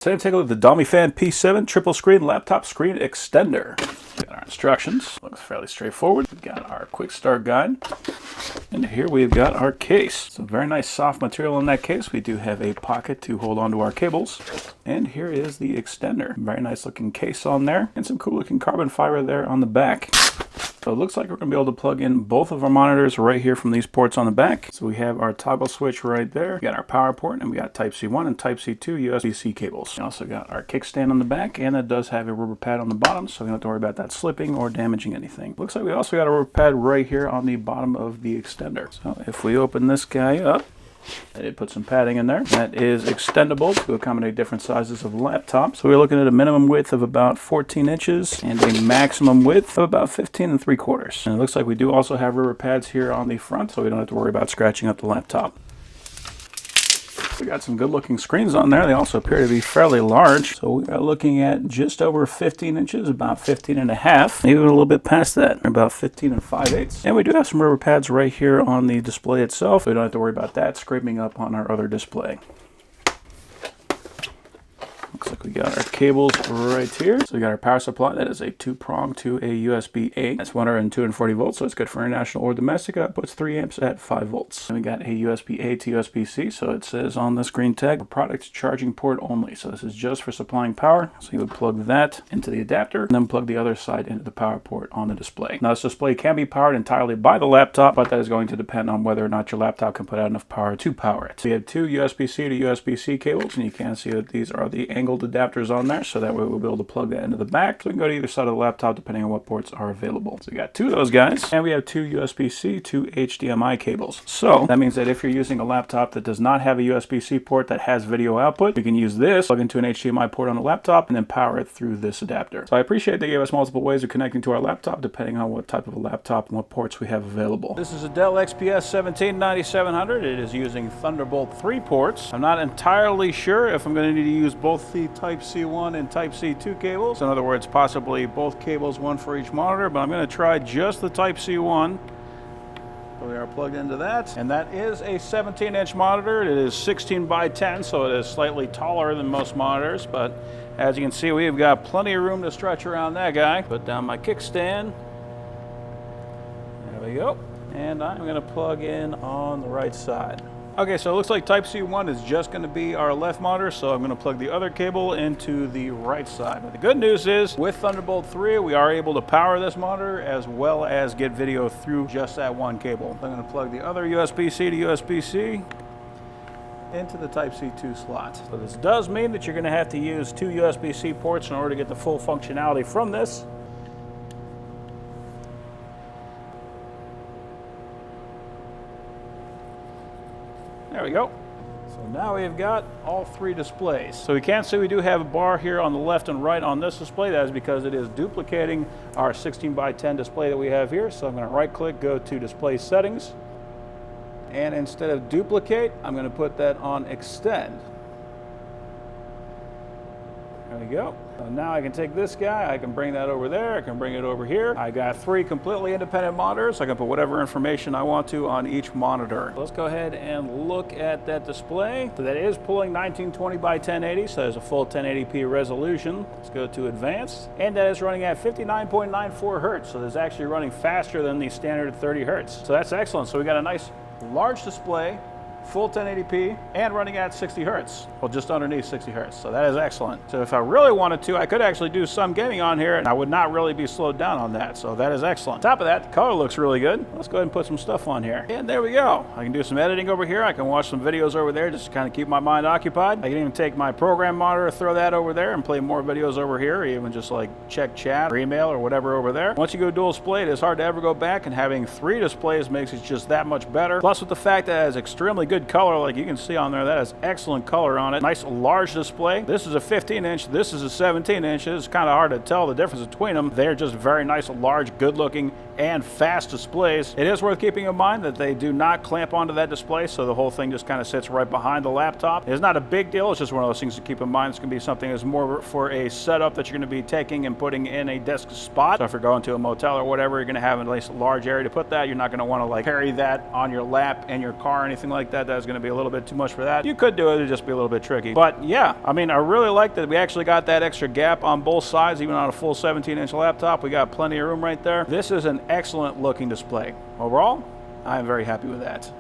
Today, take a look at the domyfan P7 triple screen laptop screen extender. Got our instructions. Looks fairly straightforward. We've got our quick start guide. And here we've got our case. Some very nice soft material in that case. We do have a pocket to hold onto our cables. And here is the extender. Very nice looking case on there. And some cool looking carbon fiber there on the back. So it looks like we're going to be able to plug in both of our monitors right here from these ports on the back. So we have our toggle switch right there. We got our power port, and we got Type-C 1 and Type-C 2 USB-C cables. We also got our kickstand on the back, and it does have a rubber pad on the bottom, so we don't have to worry about that slipping or damaging anything. Looks like we also got a rubber pad right here on the bottom of the extender. So if we open this guy up, I did put some padding in there. That is extendable to accommodate different sizes of laptops. So we're looking at a minimum width of about 14 inches and a maximum width of about 15 3/4. And it looks like we do also have rubber pads here on the front, so we don't have to worry about scratching up the laptop. We got some good looking screens on there. They also appear to be fairly large. So we are looking at just over 15 inches, about 15 and a half, maybe a little bit past that, about 15 and 5/8. And we do have some rubber pads right here on the display itself. We don't have to worry about that scraping up on our other display. Looks like we got our cables right here. So we got our power supply. That is a 2-prong to a USB-A. That's 140 volts, so it's good for international or domestic. Outputs 3 amps at 5 volts. And we got a USB-A to USB-C. So it says on the screen tag, product charging port only. So this is just for supplying power. So you would plug that into the adapter and then plug the other side into the power port on the display. Now this display can be powered entirely by the laptop, but that is going to depend on whether or not your laptop can put out enough power to power it. We have 2 USB-C to USB-C cables, and you can see that these are the angled adapters on there, so that way we'll be able to plug that into the back. So we can go to either side of the laptop depending on what ports are available. So we got 2 of those guys, and we have 2 USB-C to HDMI cables. So that means that if you're using a laptop that does not have a USB-C port that has video output, you can use this, plug into an HDMI port on the laptop, and then power it through this adapter. So I appreciate they gave us multiple ways of connecting to our laptop depending on what type of a laptop and what ports we have available. This is a Dell XPS 179700. It is using Thunderbolt 3 ports. I'm not entirely sure if I'm going to need to use both the Type-C 1 and Type-C 2 cables. In other words, possibly both cables, one for each monitor, but I'm going to try just the Type-C 1. So we are plugged into that, and that is a 17-inch monitor. It is 16 by 10, so it is slightly taller than most monitors, but as you can see, we've got plenty of room to stretch around that guy. Put down my kickstand. There we go. And I'm going to plug in on the right side. Okay, so it looks like Type-C 1 is just going to be our left monitor, so I'm going to plug the other cable into the right side. But the good news is, with Thunderbolt 3, we are able to power this monitor as well as get video through just that one cable. I'm going to plug the other USB-C to USB-C into the Type-C 2 slot. So this does mean that you're going to have to use 2 USB-C ports in order to get the full functionality from this. There we go. So now we've got all 3 displays. So we can see we do have a bar here on the left and right on this display. That is because it is duplicating our 16 by 10 display that we have here. So I'm going to right click, go to display settings. And instead of duplicate, I'm going to put that on extend. There we go. So now I can take this guy, I can bring that over there, I can bring it over here. I got 3 completely independent monitors. I can put whatever information I want to on each monitor. Let's go ahead and look at that display. So that is pulling 1920 by 1080, so there's a full 1080p resolution. Let's go to advanced. And that is running at 59.94 hertz, so it's actually running faster than the standard 30 hertz. So that's excellent. So we got a nice large display, full 1080p, and running at 60 hertz. Well, just underneath 60 hertz, so that is excellent. So if I really wanted to, I could actually do some gaming on here, and I would not really be slowed down on that, so that is excellent. On top of that, the color looks really good. Let's go ahead and put some stuff on here. And there we go. I can do some editing over here. I can watch some videos over there just to kind of keep my mind occupied. I can even take my program monitor, throw that over there, and play more videos over here, or even just like check chat or email or whatever over there. Once you go dual display, it is hard to ever go back, and having 3 displays makes it just that much better. Plus, with the fact that it has extremely good color, like you can see on there, that has excellent color on it. Nice large display. This is a 15-inch, this is a 17-inch. It's kind of hard to tell the difference between them. They're just very nice, large, good-looking, and fast displays. It is worth keeping in mind that they do not clamp onto that display, so the whole thing just kind of sits right behind the laptop. It's not a big deal. It's just one of those things to keep in mind. It's going to be something that's more for a setup that you're going to be taking and putting in a desk spot. So if you're going to a motel or whatever, you're going to have a nice large area to put that. You're not going to want to like carry that on your lap in your car or anything like that. that, that was going to be a little bit too much for that. You could do it, it'd just be a little bit tricky. But yeah, I mean, I really like that we actually got that extra gap on both sides, even on a full 17-inch laptop. We got plenty of room right there. This is an excellent looking display. Overall, I am very happy with that.